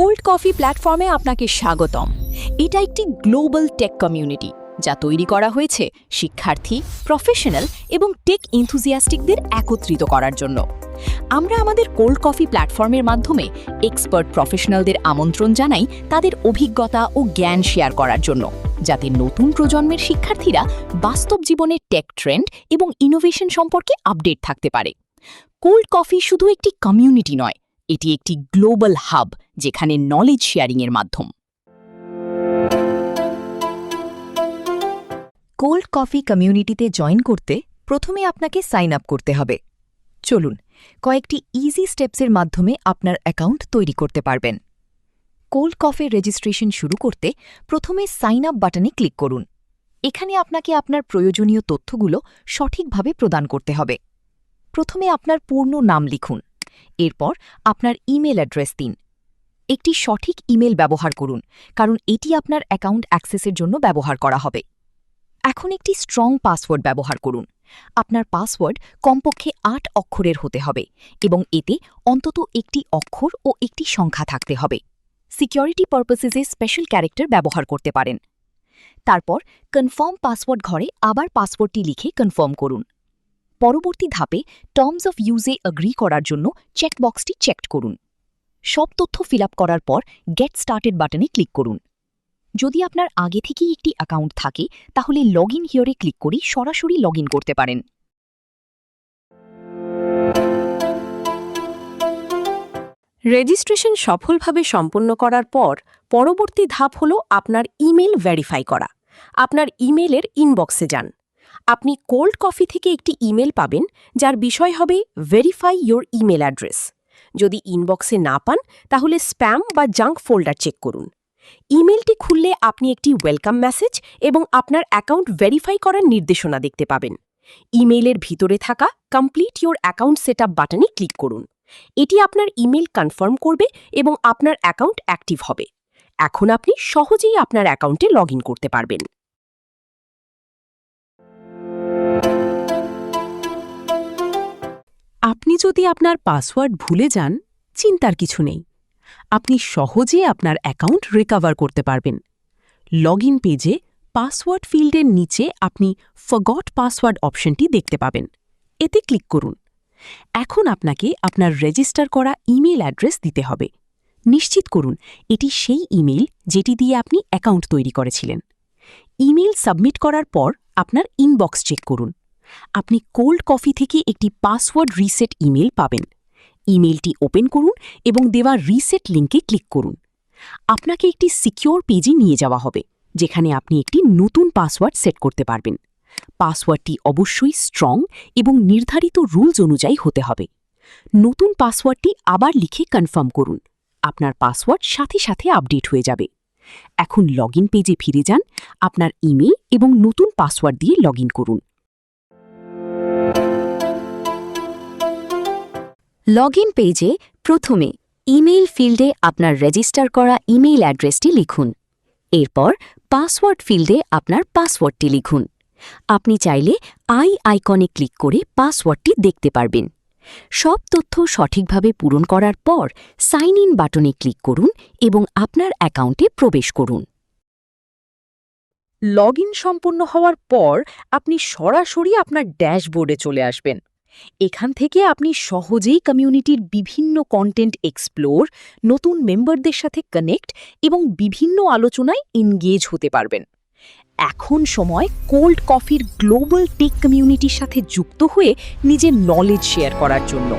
Cold coffee প্ল্যাটফর্মে আপনাকে স্বাগতম। এটা একটি গ্লোবাল টেক কমিউনিটি যা তৈরি করা হয়েছে শিক্ষার্থী, প্রফেশনাল এবং টেক এনথুজিয়াস্টিকদের একত্রিত করার জন্য। আমরা আমাদের কোল্ড কফি প্ল্যাটফর্মের মাধ্যমে এক্সপার্ট প্রফেশনালদের আমন্ত্রণ জানাই তাদের অভিজ্ঞতা ও জ্ঞান শেয়ার করার জন্য, যাতে নতুন প্রজন্মের শিক্ষার্থীরা বাস্তব জীবনে টেক ট্রেন্ড এবং ইনোভেশন সম্পর্কে আপডেট থাকতে পারে। কোল্ড কফি শুধু একটি কমিউনিটি নয়, এটি একটি গ্লোবাল হাব যেখানে নলেজ শেয়ারিংয়ের মাধ্যম। কোল্ড কফি কমিউনিটিতে জয়েন করতে প্রথমে আপনাকে সাইন আপ করতে হবে। চলুন কয়েকটি ইজি স্টেপসের মাধ্যমে আপনার অ্যাকাউন্ট তৈরি করতে পারবেন। কোল্ড কফি রেজিস্ট্রেশন শুরু করতে প্রথমে সাইন আপ বাটনে ক্লিক করুন। এখানে আপনাকে আপনার প্রয়োজনীয় তথ্যগুলো সঠিকভাবে প্রদান করতে হবে। প্রথমে আপনার পূর্ণ নাম লিখুন, এরপর আপনার ইমেল অ্যাড্রেস দিন। একটি সঠিক ইমেল ব্যবহার করুন, কারণ এটি আপনার অ্যাকাউন্ট অ্যাক্সেসের জন্য ব্যবহার করা হবে। এখন একটি স্ট্রং পাসওয়ার্ড ব্যবহার করুন। আপনার পাসওয়ার্ড কমপক্ষে 8 অক্ষরের হতে হবে এবং এতে অন্তত একটি অক্ষর ও একটি সংখ্যা থাকতে হবে। সিকিউরিটি পারপাসেসে স্পেশাল ক্যারেক্টার ব্যবহার করতে পারেন। তারপর কনফার্ম পাসওয়ার্ড ঘরে আবার পাসওয়ার্ডটি লিখে কনফার্ম করুন। পরবর্তী ধাপে টার্মস অফ ইউজে অ্যাগ্রি করার জন্য চেকবক্সটি চেক করুন। সব তথ্য ফিল আপ করার পর গেট স্টার্টেড বাটনে ক্লিক করুন। যদি আপনার আগে থেকেই একটি অ্যাকাউন্ট থাকে, তাহলে লগ ইন হিয়ারে ক্লিক করে সরাসরি লগ ইন করতে পারেন। রেজিস্ট্রেশন সফলভাবে সম্পন্ন করার পর পরবর্তী ধাপ হল আপনার ইমেল ভেরিফাই করা। আপনার ইমেলের ইনবক্সে যান। আপনি কোল্ড কফি থেকে একটি ইমেল পাবেন যার বিষয় হবে ভেরিফাই ইয়োর ইমেল অ্যাড্রেস। যদি ইনবক্সে না পান, তাহলে স্প্যাম বা জাঙ্ক ফোল্ডার চেক করুন। ইমেলটি খুললে আপনি একটি ওয়েলকাম মেসেজ এবং আপনার অ্যাকাউন্ট ভেরিফাই করার নির্দেশনা দেখতে পাবেন। ইমেইলের ভিতরে থাকা কমপ্লিট ইয়োর অ্যাকাউন্ট সেটআপ বাটনে ক্লিক করুন। এটি আপনার ইমেল কনফার্ম করবে এবং আপনার অ্যাকাউন্ট অ্যাক্টিভ হবে। এখন আপনি সহজেই আপনার অ্যাকাউন্টে লগ ইন করতে পারবেন। আপনি যদি আপনার পাসওয়ার্ড ভুলে যান, চিন্তার কিছু নেই। আপনি সহজে আপনার অ্যাকাউন্ট রিকভার করতে পারবেন। লগ ইন পেজে পাসওয়ার্ড ফিল্ডের নিচে আপনি ফরগট পাসওয়ার্ড অপশনটি দেখতে পাবেন। এতে ক্লিক করুন। এখন আপনাকে আপনার রেজিস্টার করা ইমেল অ্যাড্রেস দিতে হবে। নিশ্চিত করুন এটি সেই ইমেল যেটি দিয়ে আপনি অ্যাকাউন্ট তৈরি করেছিলেন। ইমেল সাবমিট করার পর আপনার ইনবক্স চেক করুন। আপনি কোল্ড কফি থেকে একটি পাসওয়ার্ড রিসেট ইমেল পাবেন। ইমেলটি ওপেন করুন এবং দেওয়া রিসেট লিঙ্কে ক্লিক করুন। আপনাকে একটি সিকিউর পেজে নিয়ে যাওয়া হবে, যেখানে আপনি একটি নতুন পাসওয়ার্ড সেট করতে পারবেন। পাসওয়ার্ডটি অবশ্যই স্ট্রং এবং নির্ধারিত রুলস অনুযায়ী হতে হবে। নতুন পাসওয়ার্ডটি আবার লিখে কনফার্ম করুন। আপনার পাসওয়ার্ড সাথে সাথে আপডেট হয়ে যাবে। এখন লগ ইন পেজে ফিরে যান। আপনার ইমেল এবং নতুন পাসওয়ার্ড দিয়ে লগ ইন করুন। লগ ইন পেজে প্রথমে ইমেইল ফিল্ডে আপনার রেজিস্টার করা ইমেইল অ্যাড্রেসটি লিখুন। এরপর পাসওয়ার্ড ফিল্ডে আপনার পাসওয়ার্ডটি লিখুন। আপনি চাইলে আইকনে ক্লিক করে পাসওয়ার্ডটি দেখতে পারবেন। সব তথ্য সঠিকভাবে পূরণ করার পর সাইন ইন বাটনে ক্লিক করুন এবং আপনার অ্যাকাউন্টে প্রবেশ করুন। লগ ইন সম্পন্ন হওয়ার পর আপনি সরাসরি আপনার ড্যাশবোর্ডে চলে আসবেন। এখান থেকে আপনি সহজেই কমিউনিটির বিভিন্ন কন্টেন্ট এক্সপ্লোর, নতুন মেম্বারদের সাথে কানেক্ট এবং বিভিন্ন আলোচনায় এনগেজ হতে পারবেন। এখন সময় কোল্ড কফির গ্লোবাল টেক কমিউনিটির সাথে যুক্ত হয়ে নিজের নলেজ শেয়ার করার জন্য।